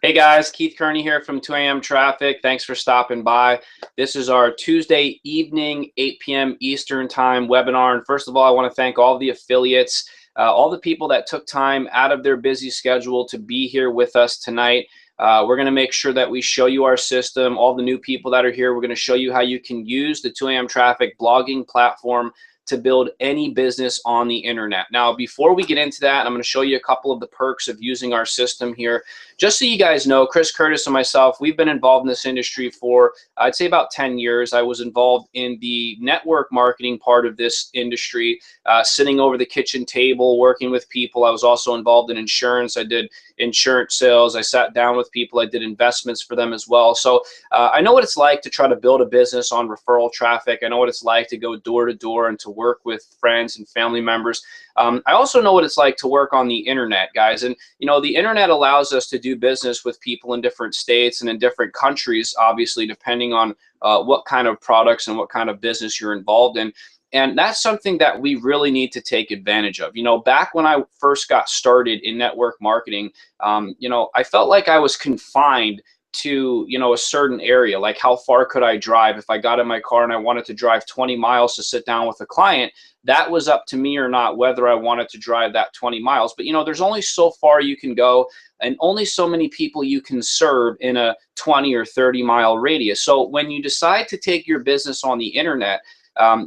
Hey guys, Keith Kearney here from 2 a.m. Traffic. Thanks for stopping by. This is our Tuesday evening, 8 p.m. Eastern Time webinar. And first of all, I want to thank all the affiliates, all the people that took time out of their busy schedule to be here with us tonight. We're going to make sure that we show you our system. All the new people that are here, we're going to show you how you can use the 2 a.m. Traffic blogging platform to build any business on the internet. Now, before we get into that, I'm going to show you a couple of the perks of using our system here. Just so you guys know, Chris Curtis and myself, we've been involved in this industry for, I'd say, about 10 years. I was involved in the network marketing part of this industry, sitting over the kitchen table, working with people. I was also involved in insurance. I did insurance sales. I sat down with people. I did investments for them as well. So I know what it's like to try to build a business on referral traffic. I know what it's like to go door to door and to work with friends and family members. I also know what it's like to work on the internet, guys. And, you know, the internet allows us to do business with people in different states and in different countries, obviously, depending on what kind of products and what kind of business you're involved in. And that's something that we really need to take advantage of. You know, back when I first got started in network marketing, you know, I felt like I was confined to, you know, a certain area. Like, how far could I drive? If I got in my car and I wanted to drive 20 miles to sit down with a client, that was up to me or not whether I wanted to drive that 20 miles. But, you know, there's only so far you can go and only so many people you can serve in a 20 or 30-mile radius. So when you decide to take your business on the internet,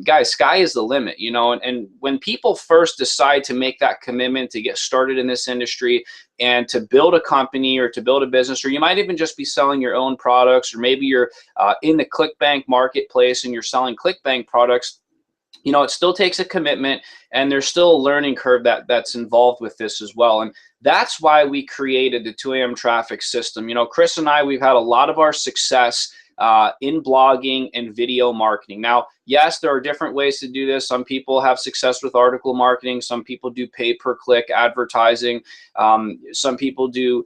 guys, sky is the limit, you know, and when people first decide to make that commitment to get started in this industry and to build a company or to build a business, or you might even just be selling your own products, or maybe you're in the ClickBank marketplace and you're selling ClickBank products, you know, it still takes a commitment, and there's still a learning curve that's involved with this as well. And that's why we created the 2 a.m. Traffic system. You know, Chris and I, we've had a lot of our success in blogging and video marketing. Now, yes, there are different ways to do this. Some people have success with article marketing. Some people do pay-per-click advertising. Some people do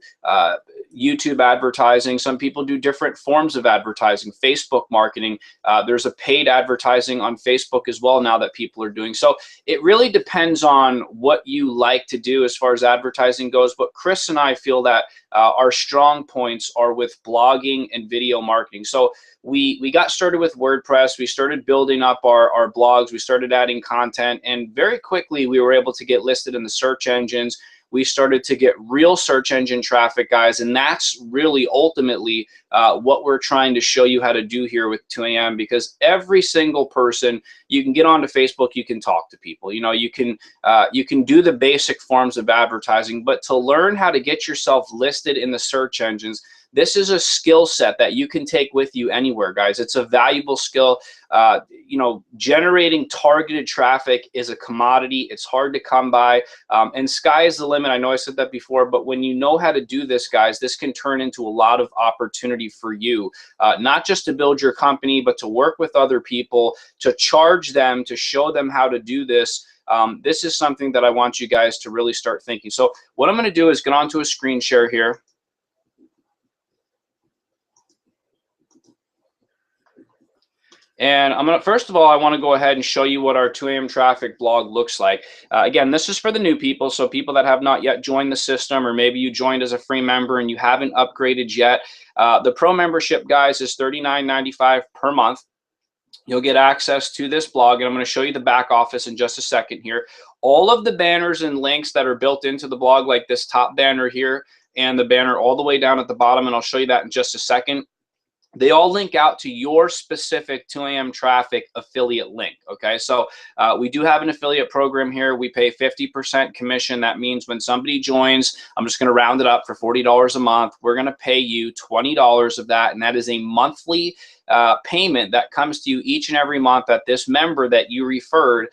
YouTube advertising. Some people do different forms of advertising, Facebook marketing. There's a paid advertising on Facebook as well now that people are doing. So it really depends on what you like to do as far as advertising goes. But Chris and I feel that our strong points are with blogging and video marketing. So we got started with WordPress. We started building up our blogs. We started adding content, and very quickly we were able to get listed in the search engines. We started to get real search engine traffic, guys, and that's really ultimately what we're trying to show you how to do here with 2 a.m. because every single person, you can get onto Facebook, you can talk to people, you know, you can do the basic forms of advertising, but to learn how to get yourself listed in the search engines, this is a skill set that you can take with you anywhere, guys. It's a valuable skill. You know, generating targeted traffic is a commodity. It's hard to come by, and sky is the limit. I know I said that before, but when you know how to do this, guys, this can turn into a lot of opportunity for you, not just to build your company, but to work with other people, to charge them, to show them how to do this. This is something that I want you guys to really start thinking. So what I'm going to do is get onto a screen share here. And I'm gonna, first of all, I want to go ahead and show you what our 2 a.m. Traffic blog looks like. Again, this is for the new people, so people that have not yet joined the system, or maybe you joined as a free member and you haven't upgraded yet. The pro membership, guys, is $39.95 per month. You'll get access to this blog, and I'm going to show you the back office in just a second here. All of the banners and links that are built into the blog, like this top banner here and the banner all the way down at the bottom, and I'll show you that in just a second, they all link out to your specific 2 a.m. Traffic affiliate link, okay? So we do have an affiliate program here. We pay 50% commission. That means when somebody joins, I'm just gonna round it up, for $40 a month, we're gonna pay you $20 of that, and that is a monthly payment that comes to you each and every month that this member that you referred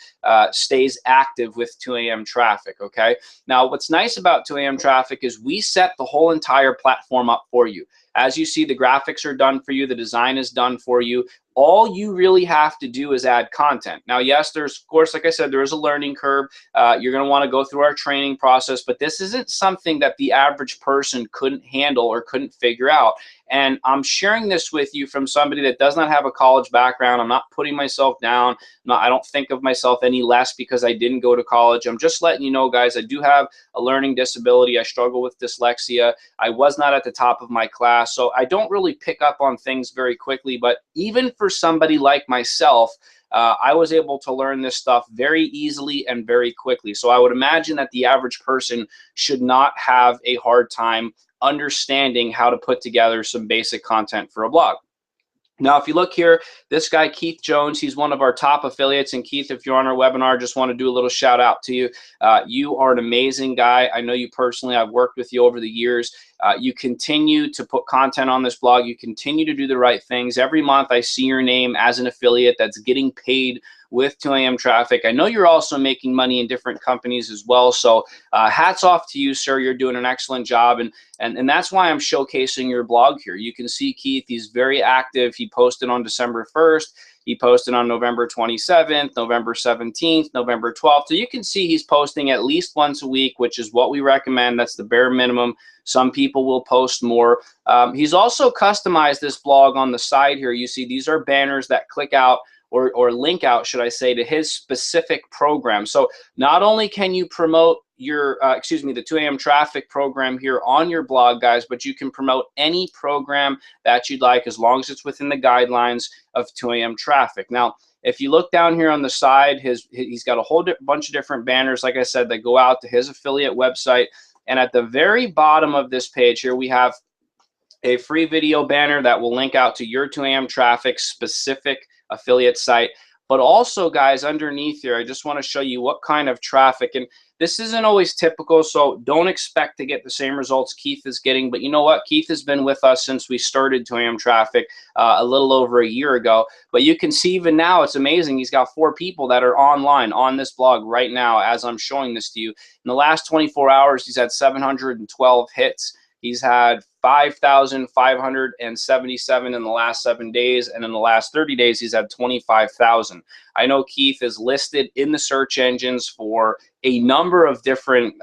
stays active with 2 a.m. Traffic, okay? Now, what's nice about 2 a.m. Traffic is we set the whole entire platform up for you. As you see, the graphics are done for you. The design is done for you. All you really have to do is add content. Now, yes, there's, of course, like I said, there is a learning curve. You're going to want to go through our training process, but this isn't something that the average person couldn't handle or couldn't figure out. And I'm sharing this with you from somebody that does not have a college background. I'm not putting myself down. I don't think of myself any less because I didn't go to college. I'm just letting you know, guys, I do have a learning disability. I struggle with dyslexia. I was not at the top of my class, so I don't really pick up on things very quickly. But even for somebody like myself, I was able to learn this stuff very easily and very quickly. So I would imagine that the average person should not have a hard time understanding how to put together some basic content for a blog. Now, if you look here, this guy, Keith Jones, he's one of our top affiliates. And Keith, if you're on our webinar, just want to do a little shout out to you. You are an amazing guy. I know you personally. I've worked with you over the years. You continue to put content on this blog. You continue to do the right things. Every month I see your name as an affiliate that's getting paid with 2 a.m. traffic. I know you're also making money in different companies as well. So hats off to you, sir. You're doing an excellent job. And that's why I'm showcasing your blog here. You can see Keith, he's very active. He posted on December 1st. He posted on November 27th, November 17th, November 12th. So you can see he's posting at least once a week, which is what we recommend. That's the bare minimum. Some people will post more. He's also customized this blog on the side here. You see these are banners that click out or link out, should I say, to his specific program. So not only can you promote your, the 2 a.m. traffic program here on your blog, guys, but you can promote any program that you'd like as long as it's within the guidelines of 2 a.m. traffic. Now, if you look down here on the side, he's got a whole bunch of different banners, like I said, that go out to his affiliate website. And at the very bottom of this page here, we have a free video banner that will link out to your 2 a.m. traffic specific affiliate site. But also, guys, underneath here, I just want to show you what kind of traffic. And this isn't always typical, so don't expect to get the same results Keith is getting. But you know what? Keith has been with us since we started 2 a.m. traffic a little over a year ago. But you can see even now, it's amazing. He's got 4 people that are online on this blog right now as I'm showing this to you. In the last 24 hours, he's had 712 hits. He's had 5,577 in the last 7 days, and in the last 30 days, he's had 25,000. I know Keith is listed in the search engines for a number of different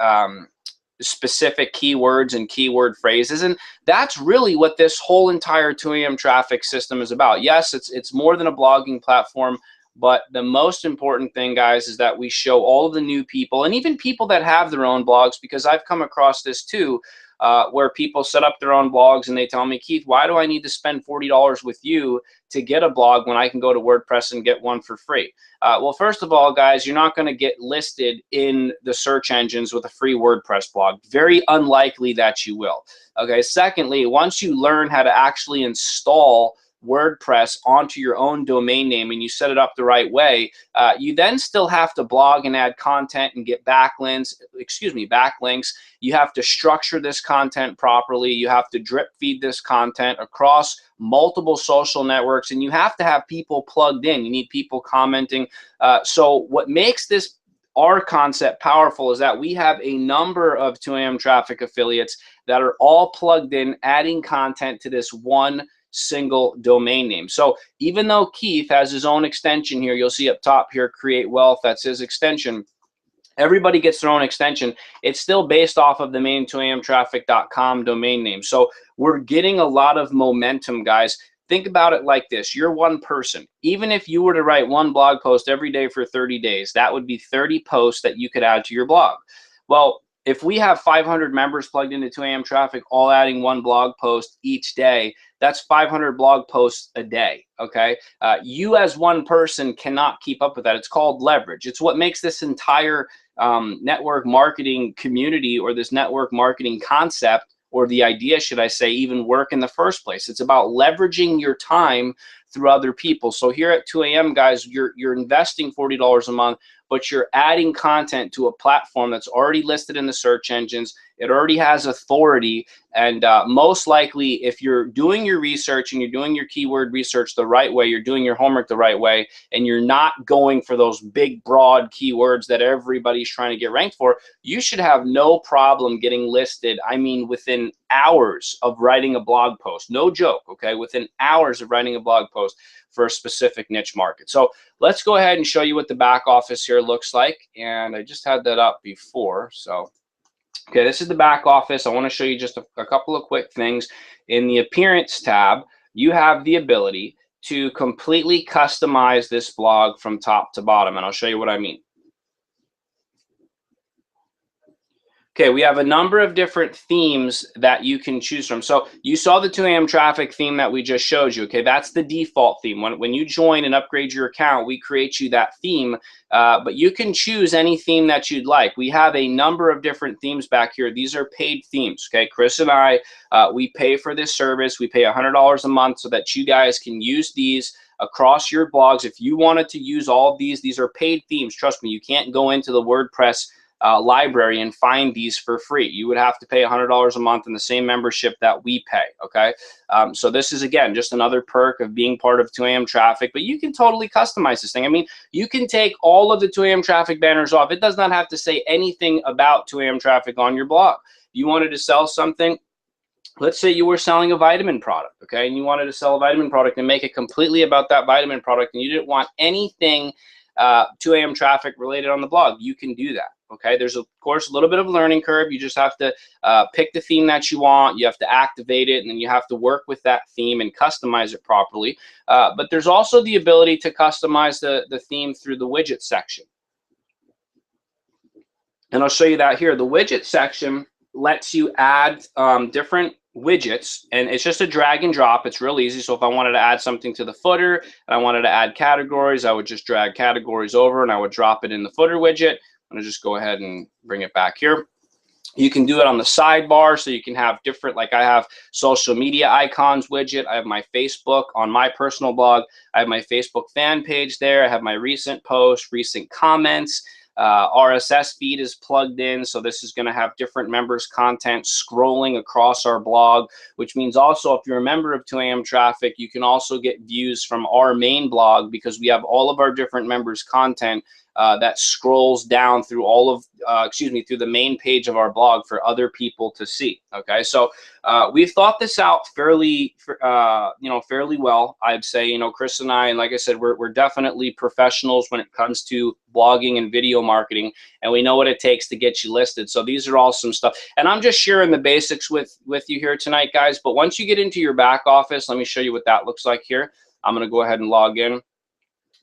specific keywords and keyword phrases, and that's really what this whole entire 2 a.m. traffic system is about. Yes, it's more than a blogging platform, but the most important thing, guys, is that we show all of the new people and even people that have their own blogs, because I've come across this too, where people set up their own blogs and they tell me, Keith, why do I need to spend $40 with you to get a blog when I can go to WordPress and get one for free? Well, first of all, guys, you're not going to get listed in the search engines with a free WordPress blog. Very unlikely that you will. Okay. Secondly, once you learn how to actually install WordPress onto your own domain name and you set it up the right way, you then still have to blog and add content and get backlinks. You have to structure this content properly. You have to drip feed this content across multiple social networks, and you have to have people plugged in. You need people commenting. So what makes our concept powerful is that we have a number of 2 a.m. traffic affiliates that are all plugged in, adding content to this one single domain name. So even though Keith has his own extension here, you'll see up top here, Create Wealth, that's his extension. Everybody gets their own extension. It's still based off of the main 2amtraffic.com domain name. So we're getting a lot of momentum, guys. Think about it like this. You're one person. Even if you were to write one blog post every day for 30 days, that would be 30 posts that you could add to your blog. Well, if we have 500 members plugged into 2 a.m. traffic, all adding one blog post each day, that's 500 blog posts a day, okay? You as one person cannot keep up with that. It's called leverage. It's what makes this entire network marketing community, or this network marketing concept, or the idea, should I say, even work in the first place. It's about leveraging your time through other people. So here at 2 a.m., guys, you're investing $40 a month, but you're adding content to a platform that's already listed in the search engines. It already has authority, and most likely, if you're doing your research and you're doing your keyword research the right way, you're doing your homework the right way, and you're not going for those big, broad keywords that everybody's trying to get ranked for, you should have no problem getting listed, I mean, within hours of writing a blog post. No joke, okay? Within hours of writing a blog post. for a specific niche market. So let's go ahead and show you what the back office here looks like. And I just had that up before. So, okay, this is the back office. I want to show you just a couple of quick things. In the appearance tab, you have the ability to completely customize this blog from top to bottom. And I'll show you what I mean. Okay, we have a number of different themes that you can choose from. So you saw the 2 a.m. traffic theme that we just showed you. Okay, that's the default theme. When you join and upgrade your account, we create you that theme, but you can choose any theme that you'd like. We have a number of different themes back here. These are paid themes. Okay, Chris and I, we pay for this service. We pay $100 a month so that you guys can use these across your blogs. If you wanted to use all of these are paid themes. Trust me, you can't go into the WordPress library and find these for free. You would have to pay $100 a month in the same membership that we pay. Okay, so this is again just another perk of being part of 2 a.m. traffic, but you can totally customize this thing. I mean, you can take all of the 2 a.m. traffic banners off. It does not have to say anything about 2 a.m. traffic on your blog. You wanted to sell something. Let's say you were selling a vitamin product, okay, and you wanted to sell a vitamin product and make it completely about that vitamin product, and you didn't want anything 2 a.m. traffic related on the blog. You can do that. Okay, there's of course a little bit of a learning curve. You just have to pick the theme that you want. You have to activate it, and then you have to work with that theme and customize it properly. But there's also the ability to customize the theme through the widget section. And I'll show you that here. The widget section lets you add different widgets, and it's just a drag and drop. It's real easy. So if I wanted to add something to the footer and I wanted to add categories, I would just drag categories over and I would drop it in the footer widget. I'm gonna just go ahead and bring it back here. You can do it on the sidebar, so you can have different, like I have social media icons widget. I have my Facebook on my personal blog. I have my Facebook fan page there. I have my recent posts, recent comments. RSS feed is plugged in, so this is going to have different members' content scrolling across our blog, which means also if you're a member of 2 a.m. traffic, you can also get views from our main blog because we have all of our different members' content that scrolls down through all of, through the main page of our blog for other people to see. Okay, so we've thought this out fairly, fairly well. I'd say, Chris and I, and like I said, we're definitely professionals when it comes to blogging and video marketing, and we know what it takes to get you listed. So these are all some stuff, and I'm just sharing the basics with you here tonight, guys. But once you get into your back office, let me show you what that looks like here. I'm going to go ahead and log in.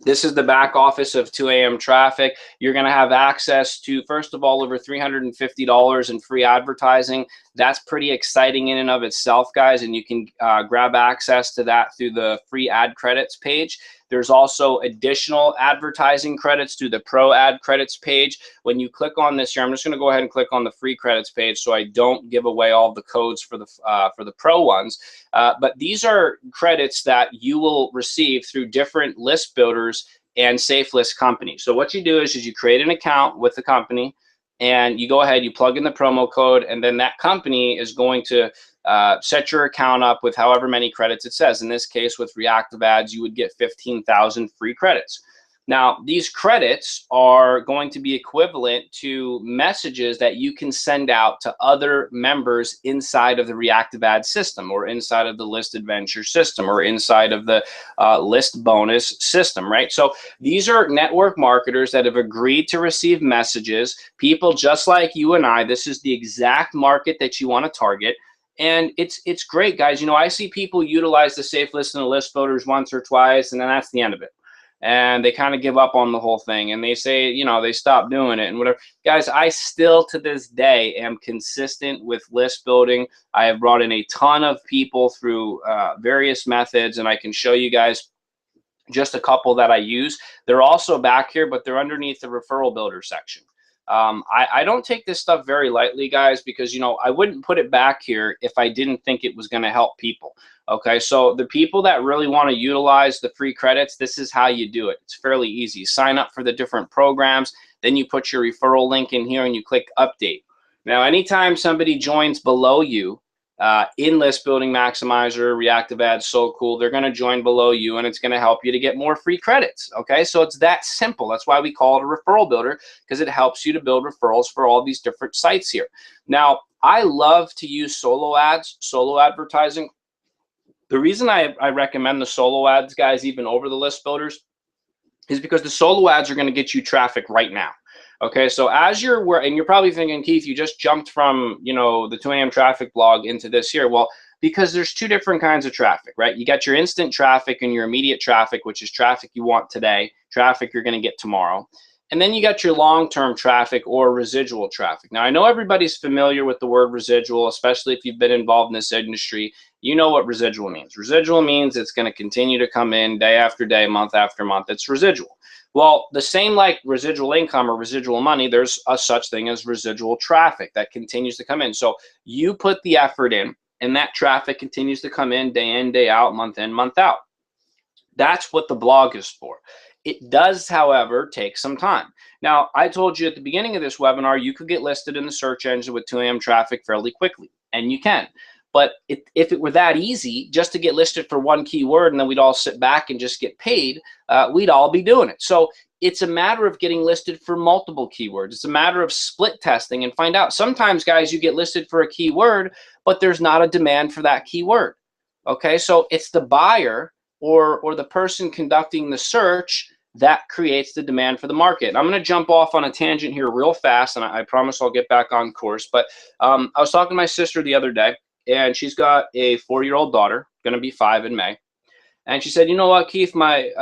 This is the back office of 2 a.m. traffic. You're going to have access to, first of all, over $350 in free advertising. That's pretty exciting in and of itself, guys, and you can grab access to that through the free ad credits page. There's also additional advertising credits through the pro ad credits page. When you click on this here, I'm just going to go ahead and click on the free credits page so I don't give away all the codes for the pro ones. But these are credits that you will receive through different list builders and safe list companies. So what you do is you create an account with the company, and you go ahead, you plug in the promo code, and then that company is going to set your account up with however many credits it says. In this case, with reactive ads, you would get 15,000 free credits. Now, these credits are going to be equivalent to messages that you can send out to other members inside of the reactive ad system, or inside of the list adventure system, or inside of the list bonus system, right? So these are network marketers that have agreed to receive messages, people just like you and I. This is the exact market that you want to target. And it's great, guys. I see people utilize the safe list and the list builders once or twice, and then that's the end of it. And they kind of give up on the whole thing, and they say, they stop doing it and whatever. Guys, I still to this day am consistent with list building. I have brought in a ton of people through various methods, and I can show you guys just a couple that I use. They're also back here, but they're underneath the referral builder section. I don't take this stuff very lightly, guys, because, I wouldn't put it back here if I didn't think it was going to help people. Okay, so the people that really want to utilize the free credits, this is how you do it. It's fairly easy. Sign up for the different programs, then you put your referral link in here and you click update. Now, anytime somebody joins below you in List Building Maximizer, Reactive Ads, So Cool, they're going to join below you, and it's going to help you to get more free credits. Okay, so it's that simple. That's why we call it a referral builder, because it helps you to build referrals for all these different sites here. Now, I love to use solo ads, solo advertising. The reason I recommend the solo ads, guys, even over the list builders, is because the solo ads are going to get you traffic right now. Okay, so as and you're probably thinking, Keith, you just jumped from, you know, the 2 a.m. traffic blog into this here. Well, because there's two different kinds of traffic, right? You got your instant traffic and your immediate traffic, which is traffic you want today, traffic you're going to get tomorrow. And then you got your long-term traffic or residual traffic. Now, I know everybody's familiar with the word residual, especially if you've been involved in this industry. You know what residual means. Residual means it's going to continue to come in day after day, month after month. It's residual. Well, the same like residual income or residual money, there's a such thing as residual traffic that continues to come in. So you put the effort in, and that traffic continues to come in, day out, month in, month out. That's what the blog is for. It does, however, take some time. Now, I told you at the beginning of this webinar, you could get listed in the search engine with 2 a.m. traffic fairly quickly, and you can. But if it were that easy just to get listed for one keyword and then we'd all sit back and just get paid, we'd all be doing it. So it's a matter of getting listed for multiple keywords. It's a matter of split testing and find out. Sometimes, guys, you get listed for a keyword, but there's not a demand for that keyword. Okay, so it's the buyer or the person conducting the search that creates the demand for the market. And I'm going to jump off on a tangent here real fast, and I promise I'll get back on course. But I was talking to my sister the other day, and she's got a 4-year-old daughter, going to be 5 in May. And she said, you know what, Keith, my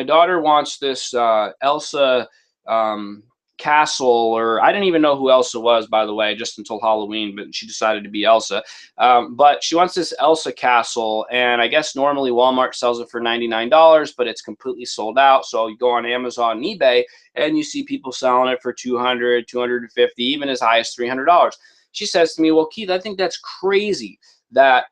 daughter wants this Elsa castle, or I didn't even know who Elsa was, by the way, just until Halloween, but she decided to be Elsa. But she wants this Elsa castle, and I guess normally Walmart sells it for $99, but it's completely sold out. So you go on Amazon and eBay, and you see people selling it for $200, $250, even as high as $300. She says to me, well, Keith, I think that's crazy that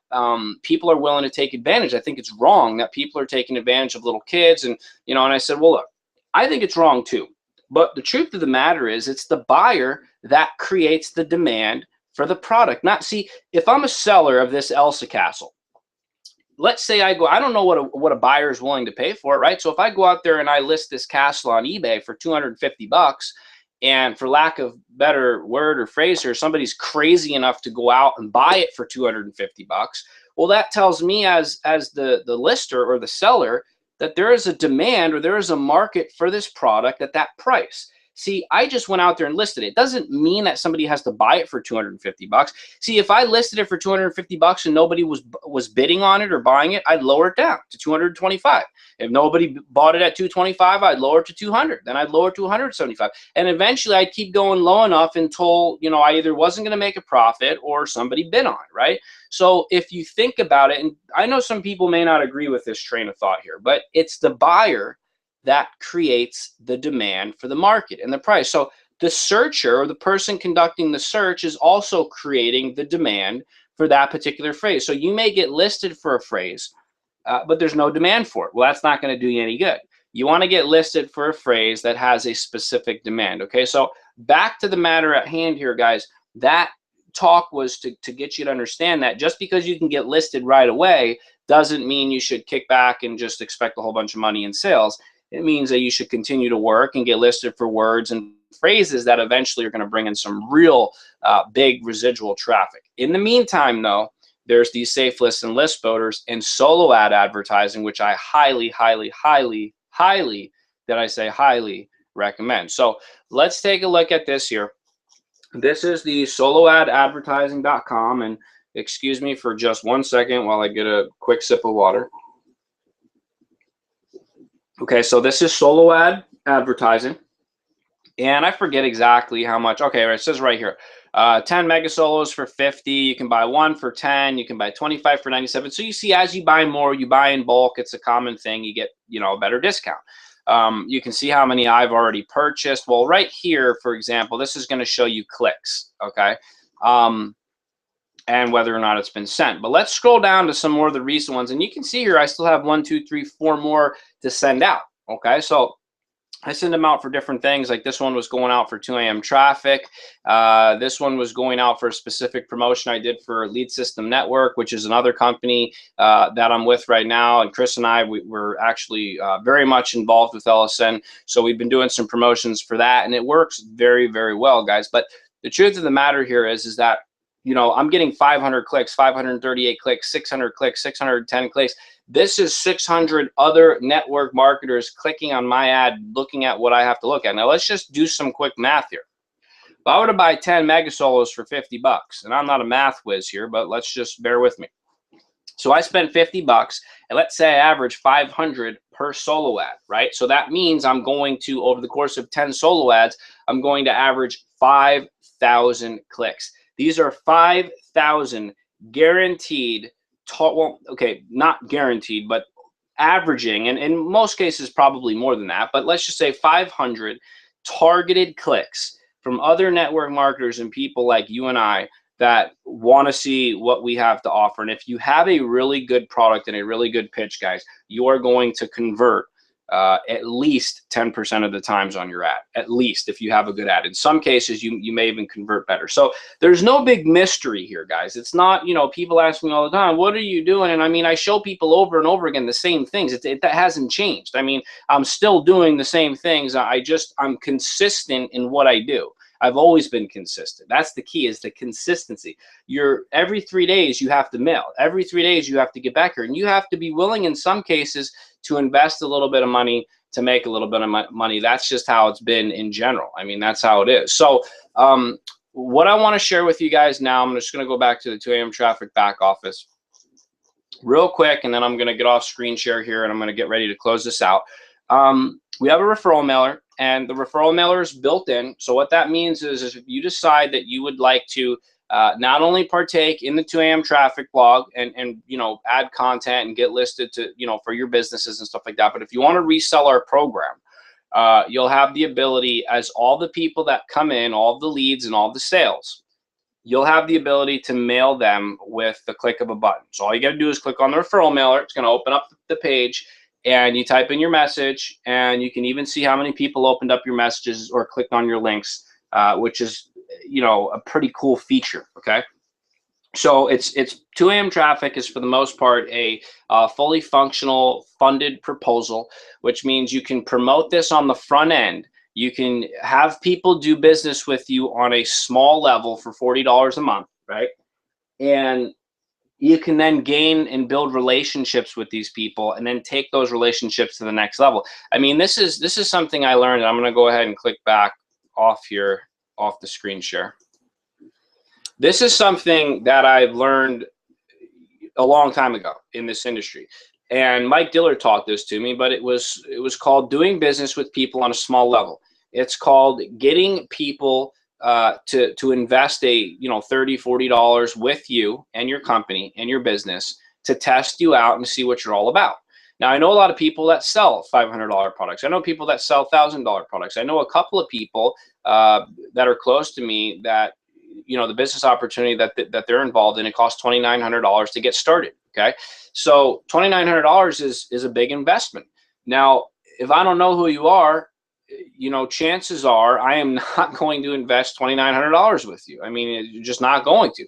people are willing to take advantage. I think it's wrong that people are taking advantage of little kids. And, you know, and I said, well, look, I think it's wrong too. But the truth of the matter is it's the buyer that creates the demand for the product. See, if I'm a seller of this Elsa castle, let's say I don't know what a buyer is willing to pay for it, right? So if I go out there and I list this castle on eBay for $250, and for lack of better word or phrase here, somebody's crazy enough to go out and buy it for $250, well, that tells me as the lister or the seller that there is a demand or there is a market for this product at that price. See, I just went out there and listed it. It doesn't mean that somebody has to buy it for $250. See, if I listed it for $250 and nobody was bidding on it or buying it, I'd lower it down to $225. If nobody bought it at $225, I'd lower it to $200. Then I'd lower it to $175. And eventually I'd keep going low enough until, you know, I either wasn't going to make a profit or somebody bid on it, right? So if you think about it, and I know some people may not agree with this train of thought here, but it's the buyer that creates the demand for the market and the price. So the searcher or the person conducting the search is also creating the demand for that particular phrase. So you may get listed for a phrase, but there's no demand for it. Well, that's not going to do you any good. You want to get listed for a phrase that has a specific demand. Okay, so back to the matter at hand here, guys. That talk was to get you to understand that just because you can get listed right away doesn't mean you should kick back and just expect a whole bunch of money in sales. It means that you should continue to work and get listed for words and phrases that eventually are going to bring in some real big residual traffic. In the meantime, though, there's these safe lists and list builders and solo ad advertising, which I highly, highly, highly, highly, did I say highly recommend. So let's take a look at this here. This is the soloadadvertising.com, and excuse me for just 1 second while I get a quick sip of water. Okay, so this is solo ad advertising, and I forget exactly how much. Okay, it says right here, 10 mega solos for 50. You can buy 1 for 10. You can buy 25 for 97. So you see, as you buy more, you buy in bulk. It's a common thing. You get, you know, a better discount. You can see how many I've already purchased. Well, right here, for example, this is going to show you clicks. Okay. And whether or not it's been sent. But let's scroll down to some more of the recent ones. And you can see here, I still have 1, 2, 3, 4 more to send out. Okay, so I send them out for different things. Like this one was going out for 2 a.m. traffic. This one was going out for a specific promotion I did for Lead System Network, which is another company that I'm with right now. And Chris and I, we're actually very much involved with LSN. So we've been doing some promotions for that, and it works very, very well, guys. But the truth of the matter here is that you know, I'm getting 500 clicks, 538 clicks, 600 clicks, 610 clicks. This is 600 other network marketers clicking on my ad, looking at what I have to look at. Now, let's just do some quick math here. If I were to buy 10 mega solos for 50 bucks, and I'm not a math whiz here, but let's just bear with me. So I spent 50 bucks, and let's say I average 500 per solo ad, right? So that means I'm going to, over the course of 10 solo ads, I'm going to average 5,000 clicks. These are 5,000 guaranteed, well, okay, not guaranteed, but averaging, and in most cases probably more than that, but let's just say 500 targeted clicks from other network marketers and people like you and I that want to see what we have to offer. And if you have a really good product and a really good pitch, guys, you are going to convert at least 10% of the times on your ad, at least if you have a good ad. In some cases, you may even convert better. So there's no big mystery here, guys. It's not, you know, people ask me all the time, what are you doing? And I mean, I show people over and over again the same things. That hasn't changed. I mean, I'm still doing the same things. I'm consistent in what I do. I've always been consistent. That's the key, is the consistency. Every 3 days you have to mail. Every 3 days you have to get back here. And you have to be willing in some cases to invest a little bit of money to make a little bit of money. That's just how it's been in general. I mean, that's how it is. So what I want to share with you guys now, I'm just going to go back to the 2 a.m. traffic back office real quick, and then I'm going to get off screen share here, and I'm going to get ready to close this out. We have a referral mailer, and the referral mailer is built in. So what that means is if you decide that you would like to not only partake in the 2 a.m. traffic blog and you know, add content and get listed to, you know, for your businesses and stuff like that, but if you want to resell our program, you'll have the ability, as all the people that come in, all the leads and all the sales, you'll have the ability to mail them with the click of a button. So all you got to do is click on the referral mailer. It's going to open up the page, and you type in your message, and you can even see how many people opened up your messages or clicked on your links, which is, you know, a pretty cool feature. Okay, so it's 2 a.m. traffic is for the most part a fully functional funded proposal, which means you can promote this on the front end. You can have people do business with you on a small level for $40 a month, right? And you can then gain and build relationships with these people, and then take those relationships to the next level. I mean, this is something I learned. I'm going to go ahead and click back off here, off the screen share. This is something that I've learned a long time ago in this industry. And Mike Dillard taught this to me, but it was called doing business with people on a small level. It's called getting people to invest $30, $40 with you and your company and your business to test you out and see what you're all about. Now, I know a lot of people that sell $500 products. I know people that sell $1,000 products. I know a couple of people that are close to me that, you know, the business opportunity that they're involved in, it costs $2,900 to get started. Okay, so $2,900 is a big investment. Now, if I don't know who you are, you know, chances are I am not going to invest $2,900 with you. I mean, you're just not going to.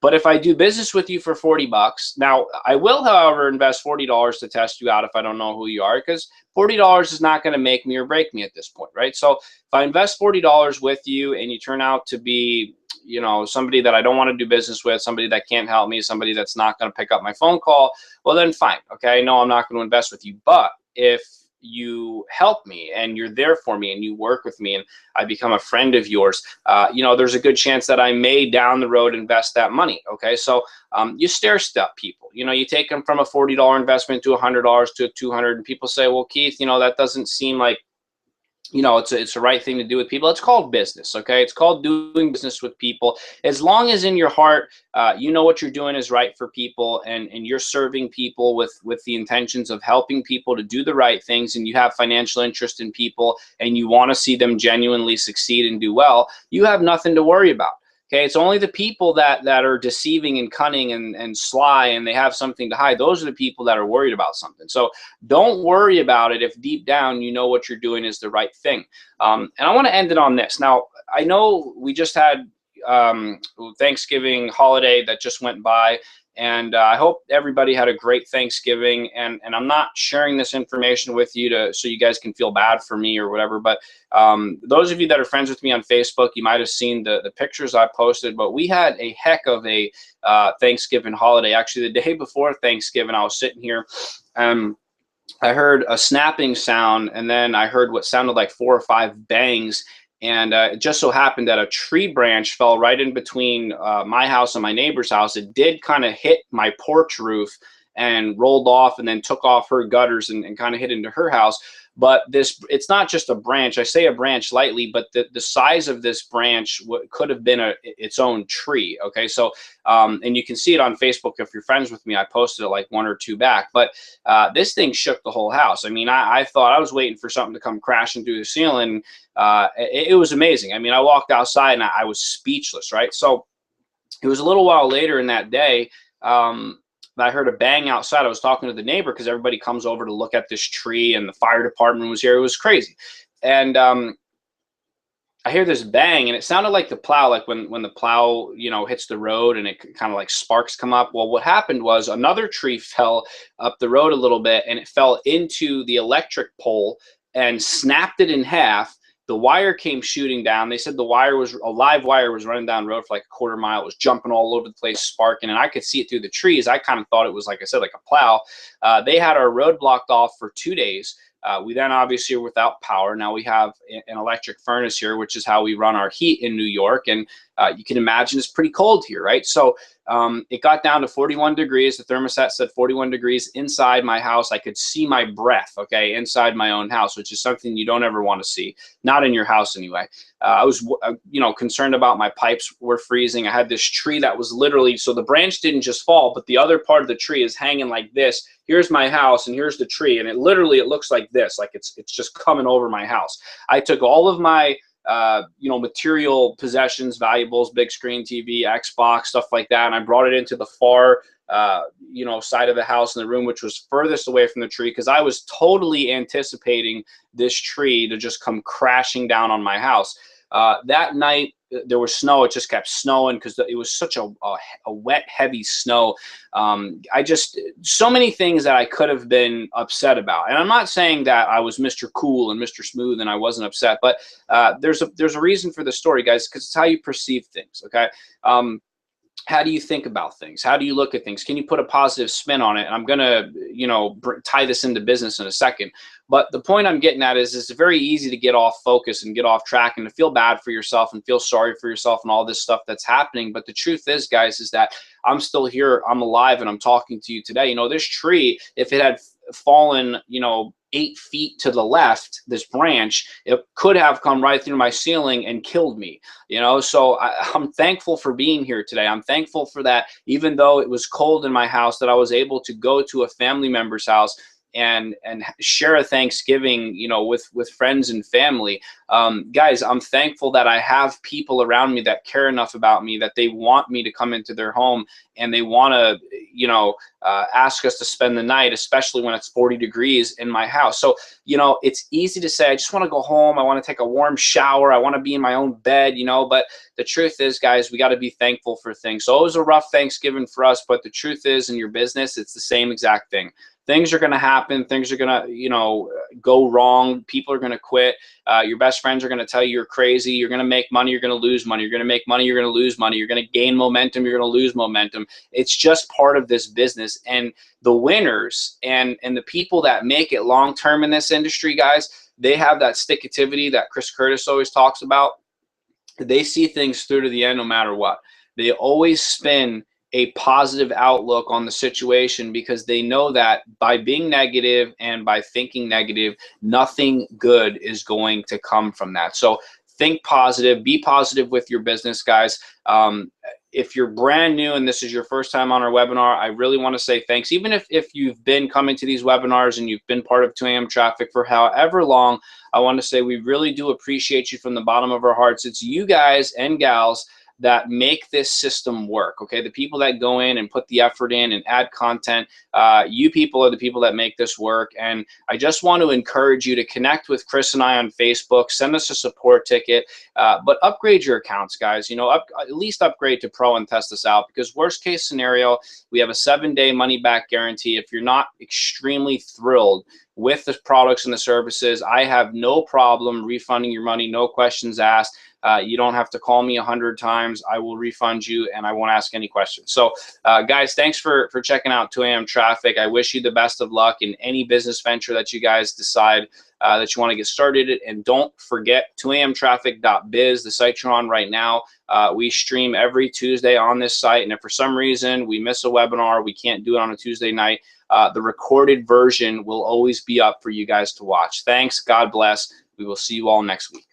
But if I do business with you for 40 bucks, now I will, however, invest $40 to test you out if I don't know who you are, because $40 is not going to make me or break me at this point, right? So if I invest $40 with you and you turn out to be, you know, somebody that I don't want to do business with, somebody that can't help me, somebody that's not going to pick up my phone call, well, then fine. Okay, no, I'm not going to invest with you. But if you help me and you're there for me and you work with me and I become a friend of yours, you know, there's a good chance that I may down the road invest that money. Okay, so you stair step people. You know, you take them from a $40 investment to $100 to $200, and people say, well, Keith, you know, that doesn't seem like, you know, it's the right thing to do with people. It's called business, okay? It's called doing business with people. As long as in your heart, you know what you're doing is right for people, and you're serving people with the intentions of helping people to do the right things, and you have financial interest in people, and you want to see them genuinely succeed and do well, you have nothing to worry about. Okay, it's only the people that are deceiving and cunning and sly, and they have something to hide. Those are the people that are worried about something. So don't worry about it if deep down you know what you're doing is the right thing. And I want to end it on this. Now, I know we just had Thanksgiving holiday that just went by, And I hope everybody had a great Thanksgiving. And I'm not sharing this information with you so you guys can feel bad for me or whatever. But those of you that are friends with me on Facebook, you might have seen the pictures I posted. But we had a heck of a Thanksgiving holiday. Actually, the day before Thanksgiving, I was sitting here. I heard a snapping sound, and then I heard what sounded like 4 or 5 bangs. And it just so happened that a tree branch fell right in between my house and my neighbor's house. It did kind of hit my porch roof and rolled off and then took off her gutters and kind of hit into her house. But it's not just a branch. I say a branch lightly, but the size of this branch could have been its own tree. Okay, so and you can see it on Facebook if you're friends with me. I posted it like 1 or 2 back. But this thing shook the whole house. I mean, I thought I was waiting for something to come crashing through the ceiling. It was amazing. I mean, I walked outside and I was speechless, right? So it was a little while later in that day. I heard a bang outside. I was talking to the neighbor because everybody comes over to look at this tree, and the fire department was here. It was crazy. And I hear this bang, and it sounded like the plow, like when the plow, hits the road and it kind of like sparks come up. Well, what happened was another tree fell up the road a little bit, and it fell into the electric pole and snapped it in half. The wire came shooting down. They said a live wire was running down the road for like a 1/4 mile. It was jumping all over the place, sparking, and I could see it through the trees. I kind of thought it was, like I said, like a plow. They had our road blocked off for 2 days. We then obviously are without power. Now we have an electric furnace here, which is how we run our heat in New York. And you can imagine it's pretty cold here, right? So it got down to 41 degrees. The thermostat said 41 degrees inside my house. I could see my breath, okay, inside my own house, which is something you don't ever want to see. Not in your house anyway. I was, concerned about my pipes were freezing. I had this tree that was literally, so the branch didn't just fall, but the other part of the tree is hanging like this. Here's my house and here's the tree. And it looks like this, like it's just coming over my house. I took all of my material possessions, valuables, big screen TV, Xbox, stuff like that. And I brought it into the far, side of the house in the room, which was furthest away from the tree, because I was totally anticipating this tree to just come crashing down on my house. That night, there was snow. It just kept snowing because it was such a wet, heavy snow. So many things that I could have been upset about. And I'm not saying that I was Mr. Cool and Mr. Smooth and I wasn't upset, but there's a reason for the story, guys, because it's how you perceive things, okay? How do you think about things? How do you look at things? Can you put a positive spin on it? And I'm going to, tie this into business in a second. But the point I'm getting at is it's very easy to get off focus and get off track and to feel bad for yourself and feel sorry for yourself and all this stuff that's happening. But the truth is, guys, is that I'm still here. I'm alive and I'm talking to you today. This tree, if it had fallen, 8 feet to the left, this branch, it could have come right through my ceiling and killed me, so I'm thankful for being here today. I'm thankful for that. Even though it was cold in my house, that I was able to go to a family member's house and share a Thanksgiving, with friends and family. Guys, I'm thankful that I have people around me that care enough about me that they want me to come into their home and they want to, ask us to spend the night, especially when it's 40 degrees in my house. So, it's easy to say, I just want to go home. I want to take a warm shower. I want to be in my own bed, but the truth is, guys, we got to be thankful for things. So it was a rough Thanksgiving for us, but the truth is, in your business, it's the same exact thing. Things are going to happen. Things are going to, go wrong. People are going to quit. Your best friends are going to tell you you're crazy. You're going to make money. You're going to lose money. You're going to make money. You're going to lose money. You're going to gain momentum. You're going to lose momentum. It's just part of this business. And the winners and the people that make it long-term in this industry, guys, they have that stick-activity that Chris Curtis always talks about. They see things through to the end no matter what. They always spin a positive outlook on the situation because they know that by being negative and by thinking negative, nothing good is going to come from that. So think positive, be positive with your business, guys. If you're brand new and this is your first time on our webinar, I really want to say thanks. Even if you've been coming to these webinars and you've been part of 2 a.m. Traffic for however long, I want to say we really do appreciate you from the bottom of our hearts. It's you guys and gals that make this system work, okay? The people that go in and put the effort in and add content, you people are the people that make this work. And I just want to encourage you to connect with Chris and I on Facebook, send us a support ticket, but upgrade your accounts, guys. You know, at least upgrade to Pro and test this out, because worst case scenario, we have a 7-day money back guarantee. If you're not extremely thrilled with the products and the services, I have no problem refunding your money, no questions asked. You don't have to call me 100 times. I will refund you, and I won't ask any questions. So, guys, thanks for checking out 2 a.m. Traffic. I wish you the best of luck in any business venture that you guys decide that you want to get started. And don't forget 2amtraffic.biz, the site you're on right now. We stream every Tuesday on this site, and if for some reason we miss a webinar, we can't do it on a Tuesday night, the recorded version will always be up for you guys to watch. Thanks. God bless. We will see you all next week.